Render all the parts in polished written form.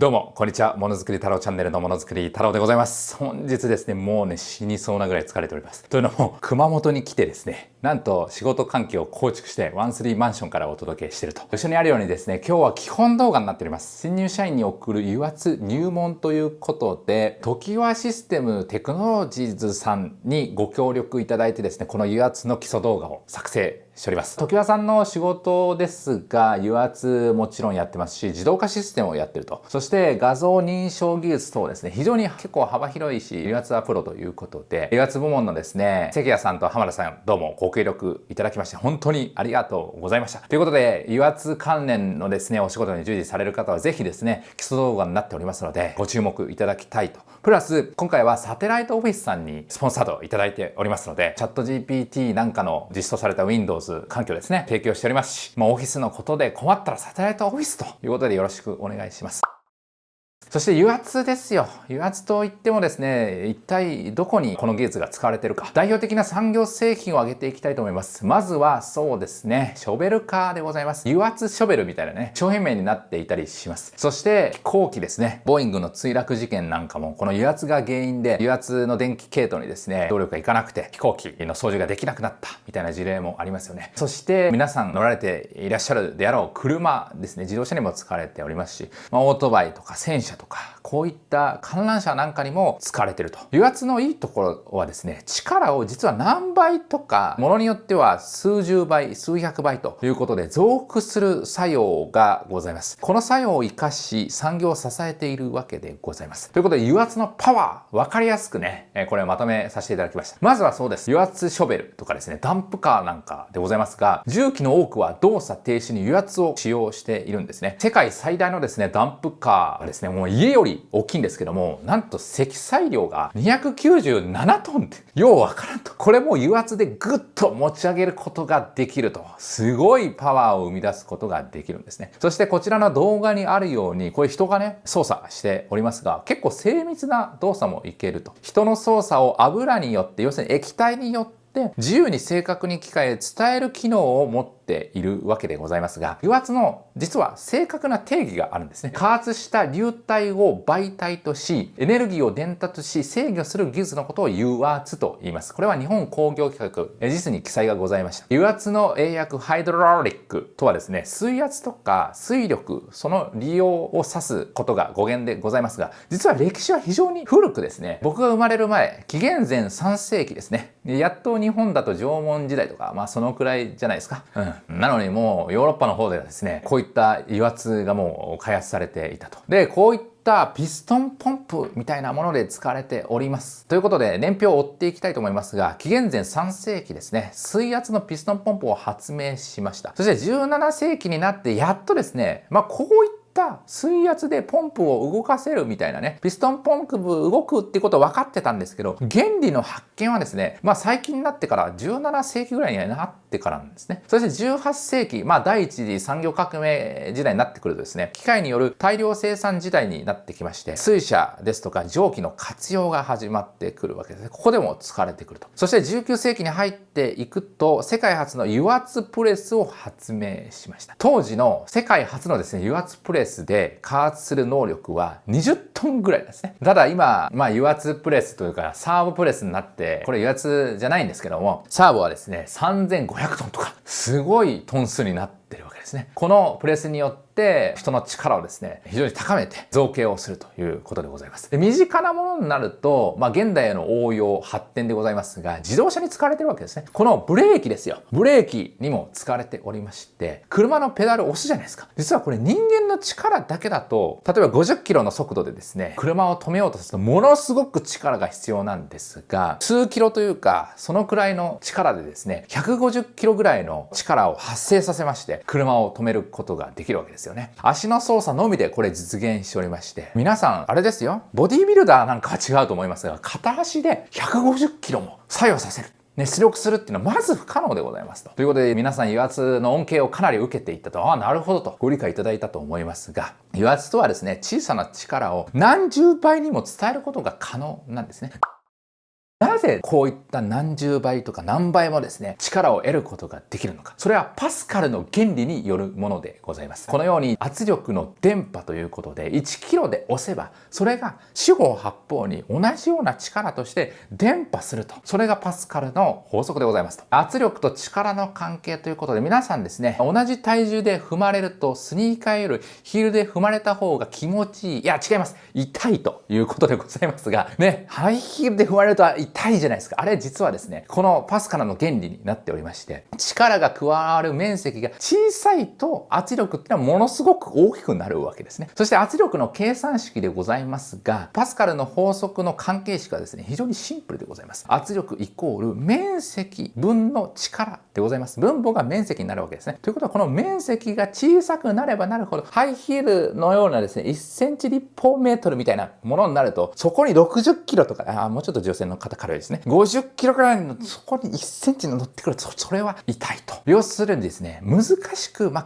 どうも、こんにちは。ものづくり太郎チャンネルのものづくり太郎でございます。本日ですね、もうね、死にそうなぐらい疲れております。というのも、熊本に来てですね、なんと仕事環境を構築して、1-3マンションからお届けしていると。一緒にあるようにですね、今日は基本動画になっております。新入社員に送る油圧入門ということで、常盤システムテクノロジーズさんにご協力いただいてですね、この油圧の基礎動画を作成しております。常盤さんの仕事ですが、油圧もちろんやってますし、自動化システムをやってると。そして画像認証技術等ですね、非常に結構幅広いし、油圧はプロということで、油圧部門のですね、関谷さんと浜田さん、どうもご協力いただきまして、本当にありがとうございました。ということで、油圧関連のですね、お仕事に従事される方は、ぜひですね、基礎動画になっておりますので、ご注目いただきたいと。プラス、今回はサテライトオフィスさんにスポンサードいただいておりますので、チャット GPT なんかの実装された Windows 環境ですね、提供しておりますし、オフィスのことで困ったらサテライトオフィスということでよろしくお願いします。そして油圧ですよ。油圧といってもですね、一体どこにこの技術が使われているか。代表的な産業製品を挙げていきたいと思います。まずはそうですね、ショベルカーでございます。油圧ショベルみたいなね、商品名になっていたりします。そして飛行機ですね、ボーイングの墜落事件なんかも、この油圧が原因で油圧の電気系統にですね、動力がいかなくて飛行機の操縦ができなくなったみたいな事例もありますよね。そして皆さん乗られていらっしゃるであろう車ですね、自動車にも使われておりますし、オートバイとか戦車とか、こういった観覧車なんかにも使われていると。油圧のいいところはですね、力を実は何倍とか、ものによっては数十倍、数百倍ということで増幅する作用がございます。この作用を生かし、産業を支えているわけでございます。ということで、油圧のパワー、わかりやすくね、これをまとめさせていただきました。まずはそうです。油圧ショベルとかですね、ダンプカーなんかでございますが、重機の多くは動作停止に油圧を使用しているんですね。世界最大のですね、ダンプカーはですね、もう家より大きいんですけども、なんと積載量が297トンって、ようわからんと。これも油圧でぐっと持ち上げることができると。すごいパワーを生み出すことができるんですね。そしてこちらの動画にあるように、これ人がね、操作しておりますが、結構精密な動作もいけると。人の操作を油によって、要するに液体によって自由に正確に機械へ伝える機能を持っているわけでございますが、油圧の実は正確な定義があるんですね。加圧した流体を媒体とし、エネルギーを伝達し制御する技術のことを油圧と言います。これは日本工業規格実に記載がございました。油圧の英訳ハイドロリックとはですね、水圧とか水力、その利用を指すことが語源でございますが、実は歴史は非常に古くですね、僕が生まれる前、紀元前3世紀ですね。やっと日本だと縄文時代とか、そのくらいじゃないですか。なのにもうヨーロッパの方ではですね、こういった油圧がもう開発されていたと。で、こういったピストンポンプみたいなもので使われております。ということで、年表を追っていきたいと思いますが、紀元前3世紀ですね、水圧のピストンポンプを発明しました。そして17世紀になってやっとですね、こういった水圧でポンプを動かせるみたいなね、ピストンポンプ動くってことは分かってたんですけど、原理の発見はですね、最近になってから17世紀ぐらいにはなってからなんですね。そして18世紀、第一次産業革命時代になってくるとですね、機械による大量生産時代になってきまして、水車ですとか蒸気の活用が始まってくるわけですね。ここでも使われてくると。そして19世紀に入っていくと、世界初の油圧プレスを発明しました。当時の世界初のですね、油圧プレスで加圧する能力は20トンぐらいですね。ただ今、油圧プレスというかサーボプレスになって、これ油圧じゃないんですけども、サーボはですね、3500トンとか、すごいトン数になってるわけですね。このプレスによって人の力をですね、非常に高めて造形をするということでございます。で、身近なものになると、現代への応用、発展でございますが、自動車に使われてるわけですね。このブレーキですよ。ブレーキにも使われておりまして、車のペダルを押すじゃないですか。実はこれ人間の力だけだと、例えば50キロの速度でですね、車を止めようとするとものすごく力が必要なんですが、数キロというか、そのくらいの力でですね、150キロぐらいの力を発生させまして、車を止めることができるわけですよね。足の操作のみでこれ実現しておりまして、皆さんあれですよ、ボディービルダーなんかは違うと思いますが、片足で150キロも作用させる。出力するっていうのはまず不可能でございますと。ということで皆さん油圧の恩恵をかなり受けていったと、なるほどとご理解いただいたと思いますが、油圧とはですね、小さな力を何十倍にも伝えることが可能なんですね。なぜこういった何十倍とか何倍もですね、力を得ることができるのか。それはパスカルの原理によるものでございます。このように圧力の電波ということで、1キロで押せば、それが四方八方に同じような力として伝播すると。それがパスカルの法則でございますと。圧力と力の関係ということで、皆さんですね、同じ体重で踏まれると、スニーカーよりヒールで踏まれた方が気持ちいい。いや、違います。痛いということでございますが、ね、ハイヒールで踏まれると痛いじゃないですか。あれ実はですね、このパスカルの原理になっておりまして、力が加わる面積が小さいと圧力っていうのはものすごく大きくなるわけですね。そして圧力の計算式でございますが、パスカルの法則の関係式はですね、非常にシンプルでございます。圧力イコール面積分の力でございます。分母が面積になるわけですね。ということは、この面積が小さくなればなるほど、ハイヒールのようなですね、1センチ立方メートルみたいなものになると、そこに60キロとか、もうちょっと女性の方軽いですね。50キロくらいの、そこに1センチの乗ってくると、それは痛いと。要するにですね、難しく、考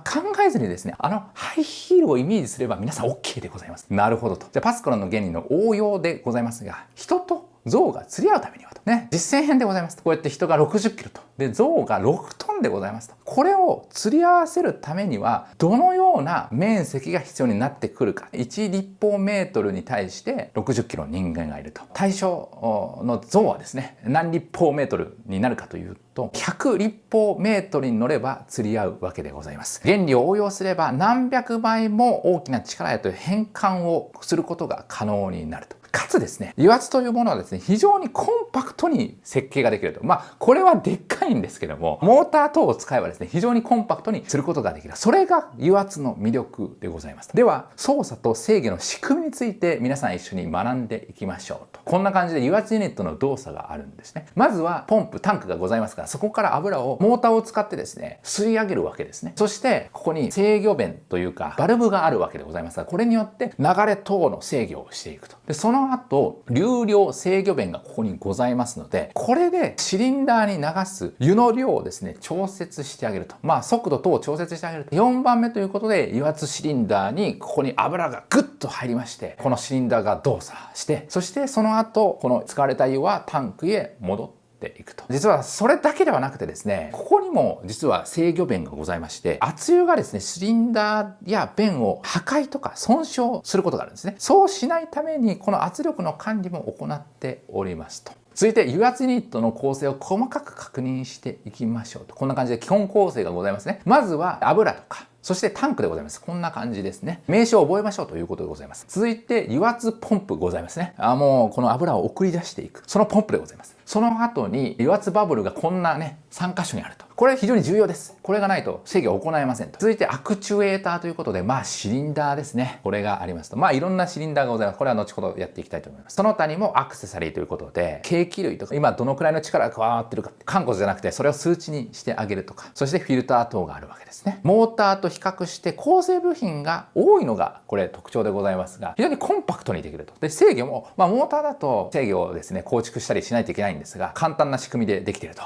えずにですね、ハイヒールをイメージすれば皆さん OK でございます。なるほどと。じゃあ、パスカルの原理の応用でございますが、人と象が釣り合うためにはと。ね、実践編でございますと。こうやって人が60キロと。で、象が6トンでございますと。これを釣り合わせるためには、どのような面積が必要になってくるか。1立方メートルに対して60キロの人間がいると。対象の象はですね、何立方メートルになるかというと、100立方メートルに乗れば釣り合うわけでございます。原理を応用すれば、何百倍も大きな力へという変換をすることが可能になると。かつですね、油圧というものはですね、非常にコンパクトに設計ができると。これはでっかいんですけども、モーター等を使えばですね、非常にコンパクトにすることができる。それが油圧の魅力でございます。では、操作と制御の仕組みについて皆さん一緒に学んでいきましょうと。こんな感じで油圧ユニットの動作があるんですね。まずはポンプ、タンクがございますが、そこから油をモーターを使ってですね、吸い上げるわけですね。そして、ここに制御弁というか、バルブがあるわけでございますが、これによって流れ等の制御をしていくと。で、その後、流量制御弁がここにございますので、これでシリンダーに流す油の量をですね、調節してあげると。速度等を調節してあげると。4番目ということで、油圧シリンダーにここに油がグッと入りまして、このシリンダーが動作して、そしてその後、この使われた油はタンクへ戻っていくと。実はそれだけではなくてですね、ここにも実は制御弁がございまして、圧油がですね、シリンダーや弁を破壊とか損傷することがあるんですね。そうしないために、この圧力の管理も行っておりますと。続いて油圧ユニットの構成を細かく確認していきましょうと。こんな感じで基本構成がございますね。まずは油とか、そしてタンクでございます。こんな感じですね。名称を覚えましょうということでございます。続いて油圧ポンプございますね。もうこの油を送り出していく。そのポンプでございます。その後に油圧バブルがこんなね、3箇所にあると。これ非常に重要です。これがないと制御を行えませんと。続いてアクチュエーターということで、シリンダーですね。これがありますと。いろんなシリンダーがございます。これは後ほどやっていきたいと思います。その他にもアクセサリーということで、計器類とか、今どのくらいの力が加わってるか、完骨じゃなくて、それを数値にしてあげるとか、そしてフィルター等があるわけですね。モーターと比較して構成部品が多いのが、これ特徴でございますが、非常にコンパクトにできると。で、制御も、モーターだと制御をですね、構築したりしないといけないんですが、簡単な仕組みでできていると。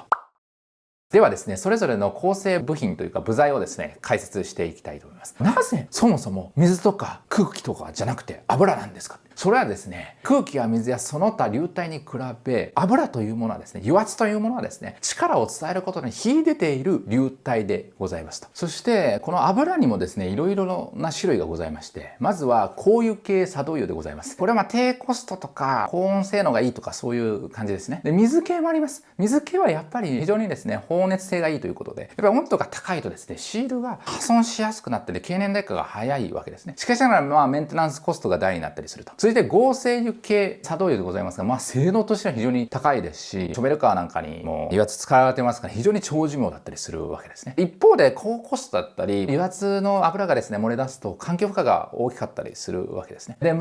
ではですね、それぞれの構成部品というか部材をですね、解説していきたいと思います。なぜそもそも水とか空気とかじゃなくて油なんですか？それはですね、空気や水やその他流体に比べ、油というものはですね、油圧というものはですね、力を伝えることに秀でている流体でございますと。そして、この油にもですね、いろいろな種類がございまして、まずは高油系作動油でございます。これは低コストとか高温性能がいいとかそういう感じですね。で、水系もあります。水系はやっぱり非常にですね、放熱性がいいということで、やっぱり温度が高いとですね、シールが破損しやすくなって経年劣化が早いわけですね。しかしながらメンテナンスコストが大になったりすると。続いて合成油系作動油でございますが、性能としては非常に高いですし、ショベルカーなんかにも油圧使われてますから非常に長寿命だったりするわけですね。一方で高コストだったり、油圧の油がですね、漏れ出すと環境負荷が大きかったりするわけですね。で、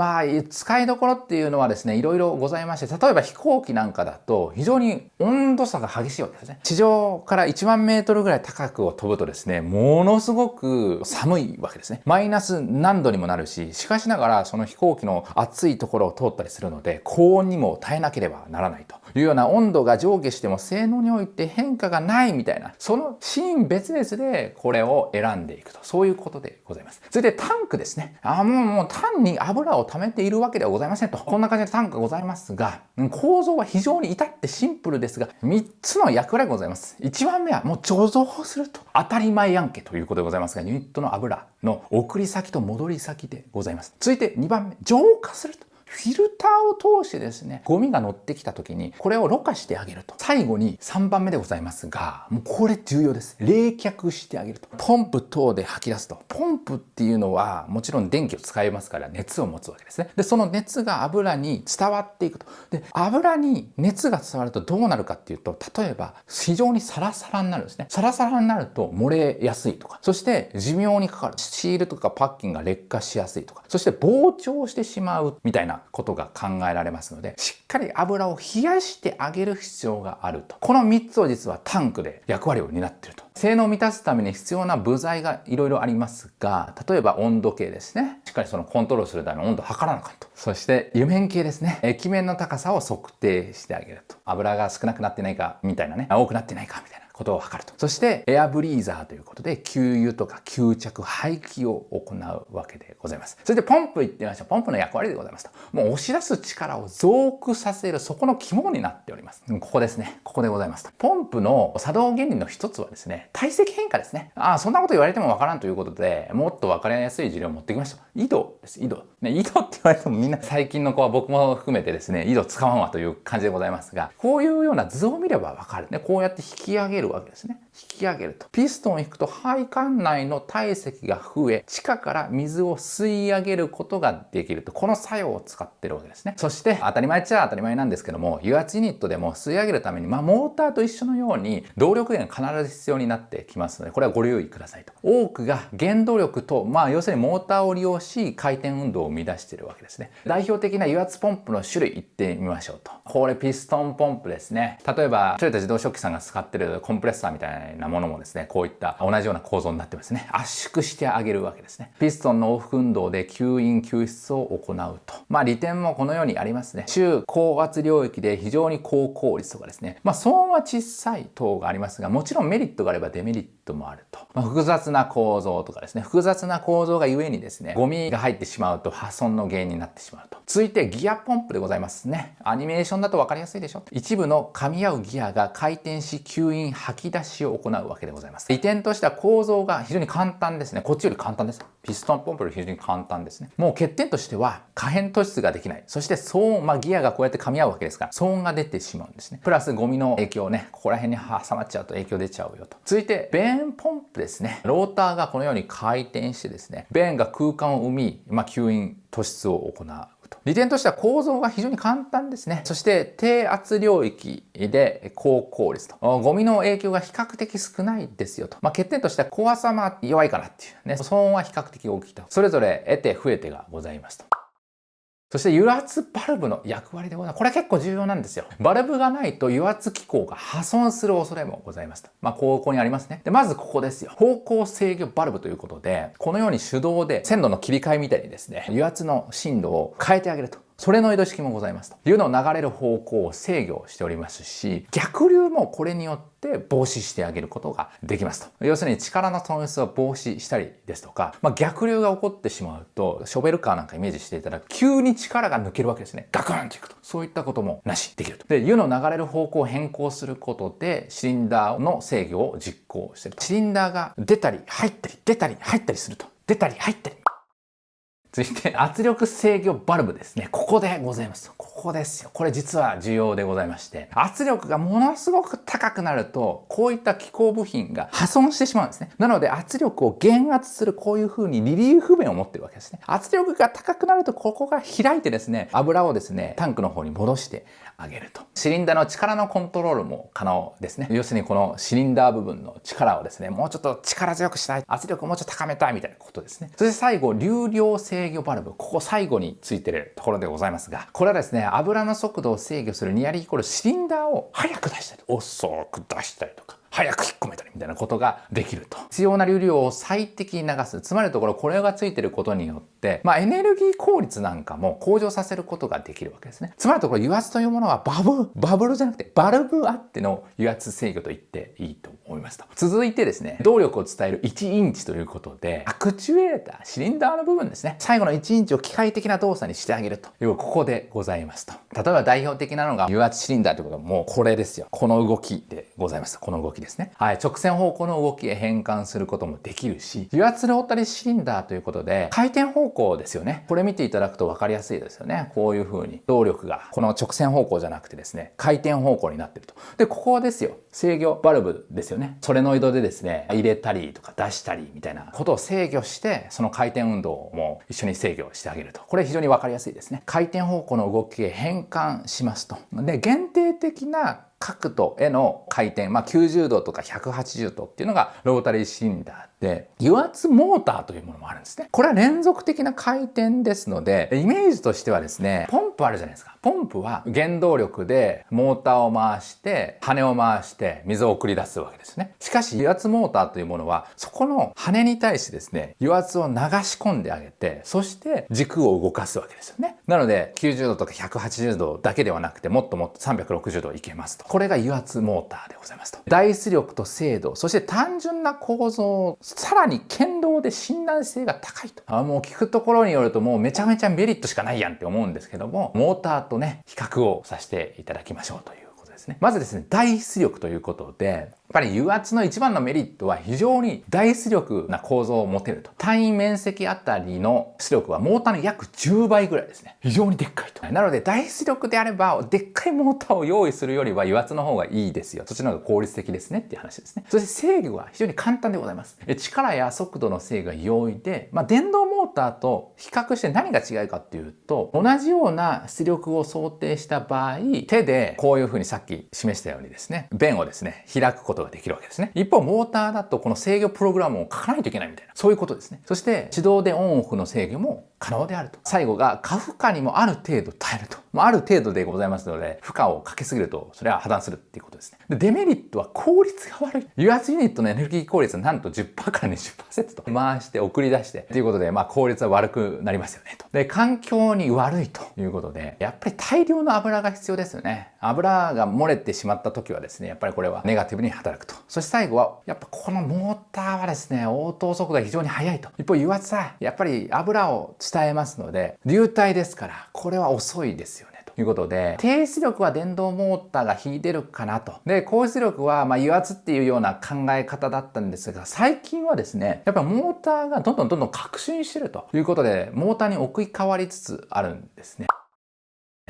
使いどころっていうのはですね、いろいろございまして、例えば飛行機なんかだと非常に温度差が激しいわけですね。地上から1万メートルぐらい高くを飛ぶとですね、ものすごく寒いわけですね。マイナス何度にもなるし、しかしながらその飛行機の暑いところを通ったりするので、高温にも耐えなければならないというような温度が上下しても性能において変化がないみたいな、そのシーン別々でこれを選んでいくと、そういうことでございます。続いてタンクですね。もう単に油を溜めているわけではございませんと。こんな感じでタンクがございますが、構造は非常に至ってシンプルですが、3つの役割がございます。1番目はもう貯蔵すると。当たり前やんけということでございますが、ユニットの油の送り先と戻り先でございます。続いて2番目、浄化すると。フィルターを通してですね、ゴミが乗ってきた時にこれをろ過してあげると。最後に3番目でございますが、もうこれ重要です。冷却してあげると。ポンプ等で吐き出すと。ポンプっていうのはもちろん電気を使いますから熱を持つわけですね。で、その熱が油に伝わっていくと。で、油に熱が伝わるとどうなるかっていうと、例えば非常にサラサラになるんですね。サラサラになると漏れやすいとか、そして寿命にかかる。シールとかパッキンが劣化しやすいとか、そして膨張してしまうみたいなことが考えられますので、しっかり油を冷やしてあげる必要があると。この3つを実はタンクで役割を担っていると。性能を満たすために必要な部材がいろいろありますが、例えば温度計ですね。しっかりそのコントロールするための温度を測らなかった。そして油面計ですね。液面の高さを測定してあげると。油が少なくなってないかみたいなね、多くなってないかみたいなことを測ると。そしてエアブリーザーということで給油とか吸着排気を行うわけでございます。そしてポンプいってみましょう。ポンプの役割でございますと。もう押し出す力を増幅させる、そこの肝になっております。ここですね。ここでございますと。ポンプの作動原理の一つはですね、体積変化ですね。そんなこと言われてもわからんということで、もっとわかりやすい事例を持ってきました。緯度です。緯度。ね、緯度って言われてもみんな最近の子は僕も含めてですね、緯度使わんわという感じでございますが、こういうような図を見ればわかる。ね、こうやって引き上げるわけですね。引き上げると。ピストンを引くと配管内の体積が増え、地下から水を吸い上げることができると。この作用を使ってるわけですね。そして当たり前っちゃ当たり前なんですけども、油圧ユニットでも吸い上げるために、モーターと一緒のように動力源が必ず必要になってきますので、これはご留意くださいと。多くが原動力と、要するにモーターを利用し回転運動を生み出しているわけですね。代表的な油圧ポンプの種類いってみましょうと。これピストンポンプですね。例えばトヨタ自動食器さんが使ってるコンプレッサーみたいなものもですね、こういった同じような構造になってますね。圧縮してあげるわけですね。ピストンの往復運動で吸引吸出を行うと。利点もこのようにありますね。中高圧領域で非常に高効率とかですね。騒音は小さい等がありますが、もちろんメリットがあればデメリットもあると。複雑な構造とかですね。複雑な構造がゆえにですね、ゴミが入ってしまうと破損の原因になってしまうと。続いてギアポンプでございますね。アニメーションだと分かりやすいでしょ。一部の噛み合うギアが回転し吸引吐き出しを行うわけでございます。利点としては構造が非常に簡単ですね。こっちより簡単です。ピストンポンプより非常に簡単ですね。もう欠点としては可変突出ができない。そして騒音、ギアがこうやって噛み合うわけですから騒音が出てしまうんですね。プラスゴミの影響ね、ここら辺に挟まっちゃうと影響出ちゃうよと。続いてベーンポンプですね。ローターがこのように回転してですね、ベーンが空間を生み、吸引突出を行う。利点としては構造が非常に簡単ですね。そして低圧領域で高効率と。ゴミの影響が比較的少ないですよと。欠点としては怖さは弱いかなっていうね。騒音は比較的大きいと。それぞれ得て増えてがございますと。そして油圧バルブの役割でございます。これ結構重要なんですよ。バルブがないと油圧機構が破損する恐れもございますと。ここにありますね。で、まずここですよ。方向制御バルブということで、このように手動で線路の切り替えみたいにですね、油圧の進路を変えてあげると。それの移動式もございますというのを流れる方向を制御しておりますし、逆流もこれによって防止してあげることができますと。要するに力の損失を防止したりですとか、逆流が起こってしまうと、ショベルカーなんかイメージしていただく、急に力が抜けるわけですね。ガクンといくと。そういったこともなしできると。で、湯の流れる方向を変更することで、シリンダーの制御を実行していると。シリンダーが出たり入ったり、出たり入ったりすると。出たり入ったり。続いて圧力制御バルブですね。ここでございます。ここですよ。これ実は重要でございまして、圧力がものすごく高くなると、こういった機構部品が破損してしまうんですね。なので圧力を減圧するこういう風にリリーフ弁を持ってるわけですね。圧力が高くなるとここが開いてですね、油をですね、タンクの方に戻してあげると。シリンダーの力のコントロールも可能ですね。要するにこのシリンダー部分の力をですね、もうちょっと力強くしたい。圧力をもうちょっと高めたいみたいなことですね。そして最後、流量制御バルブ。ここ最後についてるところでございますが、これはですね、油の速度を制御するニアリーイコールシリンダーを早く出したり、遅く出したりとか、早く引っ込めたりみたいなことができると。必要な流量を最適に流す。つまりのところ、これがついてることによっ、エネルギー効率なんかも向上させることができるわけですね。つまりところ油圧というものはバブルじゃなくてバルブあっての油圧制御と言っていいと思いますと。続いてですね、動力を伝える1インチということで、アクチュエーター、シリンダーの部分ですね。最後の1インチを機械的な動作にしてあげるという、ここでございますと。例えば代表的なのが油圧シリンダーということはもうこれですよ。この動きでございます。この動きですね。はい、直線方向の動きへ変換することもできるし、油圧ロータリーシリンダーということで、回転方向ですよね。これ見ていただくと分かりやすいですよね。こういう風に動力がこの直線方向じゃなくてですね、回転方向になってると。で、ここですよ。制御バルブですよね。ソレノイドでですね、入れたりとか出したりみたいなことを制御して、その回転運動も一緒に制御してあげると。これ非常に分かりやすいですね。回転方向の動きへ変換しますと。で、限定的な角度への回転、90度とか180度っていうのがロータリーシリンダーで、油圧モーターというものもあるんですね。これは連続的な回転ですので、イメージとしてはですね、ポンプあるじゃないですか。ポンプは原動力でモーターを回して、羽を回して水を送り出すわけですね。しかし油圧モーターというものは、そこの羽に対してですね、油圧を流し込んであげて、そして軸を動かすわけですよね。なので、90度とか180度だけではなくて、もっと360度いけますと。これが油圧モーターでございますと。大出力と精度、そして単純な構造、さらに堅牢で信頼性が高いと。もう聞くところによるともうめちゃめちゃメリットしかないやんって思うんですけども、モーターとね、比較をさせていただきましょうということですね。まずですね、大出力ということで、やっぱり油圧の一番のメリットは非常に大出力な構造を持てると。単位面積あたりの出力はモーターの約10倍ぐらいですね。非常にでっかいと。なので大出力であれば、でっかいモーターを用意するよりは油圧の方がいいですよ。そっちの方が効率的ですねっていう話ですね。そして制御は非常に簡単でございます。力や速度の制御が容易で、電動モーターと比較して何が違いかっていうと、同じような出力を想定した場合、手でこういうふうにさっき示したようにですね、弁をですね、開くことができるわけですね。一方、モーターだとこの制御プログラムを書かないといけないみたいな、そういうことですね。そして手動でオンオフの制御も可能であると。最後が過負荷にもある程度耐えると。ある程度でございますので、負荷をかけすぎるとそれは破綻するっていうことですね。で、デメリットは効率が悪い。油圧ユニットのエネルギー効率はなんと 10% から 20% と回して送り出してということで、効率は悪くなりますよねと。で、環境に悪いということで、やっぱり大量の油が必要ですよね。油が漏れてしまった時はですね、やっぱりこれはネガティブに働くと。そして最後は、やっぱこのモーターはですね、応答速度が非常に速いと。一方、油圧はやっぱり油を伝えますので、流体ですから、これは遅いですよね。ということで、低出力は電動モーターが引いてるかなと。で、高出力は油圧っていうような考え方だったんですが、最近はですね、やっぱモーターがどんどん革新してるということで、モーターに置き換わりつつあるんですね。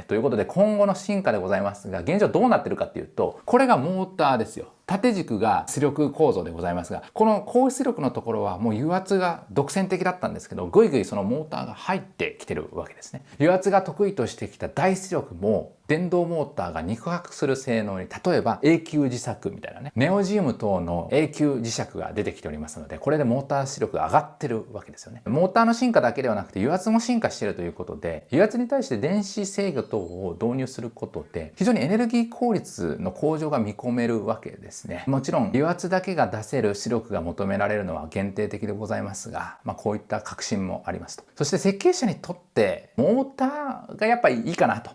ということで、今後の進化でございますが、現状どうなってるかっていうと、これがモーターですよ。縦軸が出力構造でございますが、この高出力のところはもう油圧が独占的だったんですけど、ぐいぐいそのモーターが入ってきてるわけですね。油圧が得意としてきた大出力も電動モーターが肉薄する性能に、例えば永久磁石みたいなね、ネオジウム等の永久磁石が出てきておりますので、これでモーター出力が上がってるわけですよね。モーターの進化だけではなくて油圧も進化しているということで、油圧に対して電子制御等を導入することで、非常にエネルギー効率の向上が見込めるわけですね。もちろん油圧だけが出せる出力が求められるのは限定的でございますが、こういった革新もありますと。そして設計者にとってモーターがやっぱりいいかなと。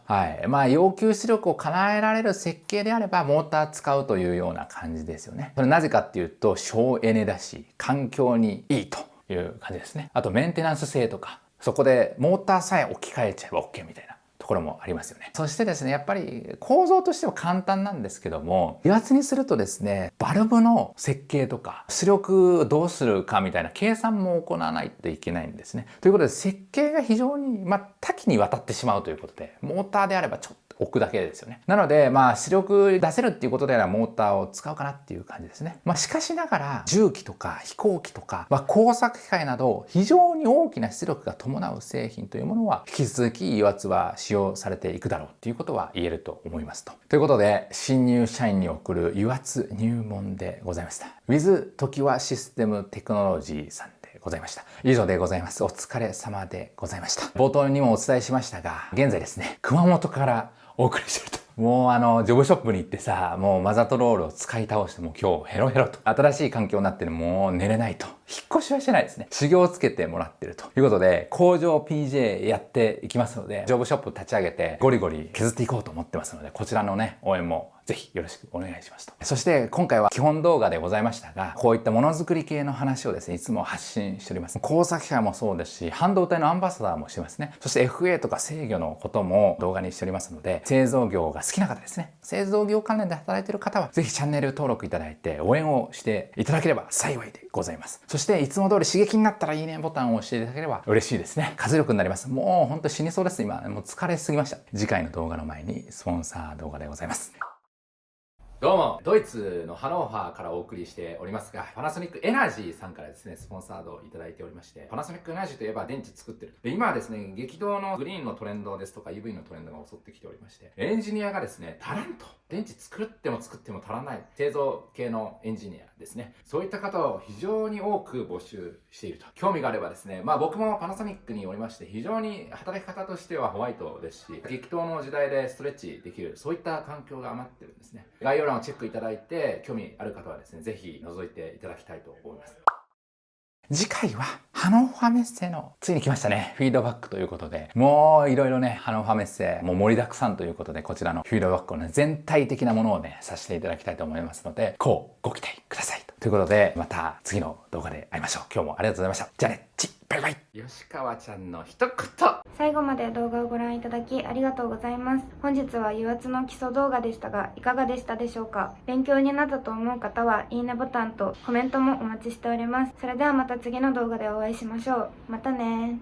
要求出力を叶えられる設計であればモーター使うというような感じですよね。それなぜかっていうと省エネだし環境にいいという感じですね。あとメンテナンス性とか、そこでモーターさえ置き換えちゃえば OK みたいなところもありますよね。そしてですね、やっぱり構造としては簡単なんですけども、油圧にするとですね、バルブの設計とか出力どうするかみたいな計算も行わないといけないんですね。ということで設計が非常に多岐にわたってしまうということで、モーターであればちょっと置くだけですよね。なので出力出せるっていうことであればモーターを使うかなっていう感じですね。しかしながら重機とか飛行機とか、工作機械など非常に大きな出力が伴う製品というものは引き続き油圧は使用されていくだろうっていうことは言えると思いますと。ということで、新入社員に送る油圧入門でございました。With 常盤システムテクノロジーさんでございました。以上でございます。お疲れ様でございました。冒頭にもお伝えしましたが、現在ですね、熊本からお送りしてると。もうジョブショップに行ってさ、もうマザトロールを使い倒してもう今日ヘロヘロと。新しい環境になってもう寝れないと。引っ越しはしてないですね。修行をつけてもらってるということで、工場 PJ やっていきますので、ジョブショップ立ち上げてゴリゴリ削っていこうと思ってますので、こちらのね、応援もぜひよろしくお願いしますと。そして今回は基本動画でございましたが、こういったものづくり系の話をですね、いつも発信しております。工作機械もそうですし、半導体のアンバサダーもしてますね。そして FA とか制御のことも動画にしておりますので、製造業が好きな方ですね。製造業関連で働いている方は、ぜひチャンネル登録いただいて応援をしていただければ幸いでございます。そしていつも通り刺激になったらいいねボタンを押していただければ嬉しいですね。活力になります。もうほんと死にそうです。今、もう疲れすぎました。次回の動画の前にスポンサー動画でございます。どうも、ドイツのハノーファーからお送りしておりますが、パナソニックエナジーさんからですね、スポンサードをいただいておりまして、パナソニックエナジーといえば電池作ってる。で、今はですね、激動のグリーンのトレンドですとか EV のトレンドが襲ってきておりまして、エンジニアがですね、足らんと。電池作っても足らない。製造系のエンジニアですね。そういった方を非常に多く募集していると。興味があればですね、僕もパナソニックにおりまして、非常に働き方としてはホワイトですし、激闘の時代でストレッチできる、そういった環境が余ってるんですね。概要欄をチェックいただいて、興味ある方はですね、ぜひ覗いていただきたいと思います。次回はハノーファメッセのついに来ましたね。フィードバックということで、もういろいろね、ハノーファメッセもう盛りだくさんということで、こちらのフィードバックをね、全体的なものをね、させていただきたいと思いますので、こうご期待くださいということで、また次の動画で会いましょう。今日もありがとうございました。じゃあね、バイバイ。吉川ちゃんの一言。最後まで動画をご覧いただきありがとうございます。本日は油圧の基礎動画でしたが、いかがでしたでしょうか？勉強になったと思う方は、いいねボタンとコメントもお待ちしております。それではまた次の動画でお会いしましょう。またね。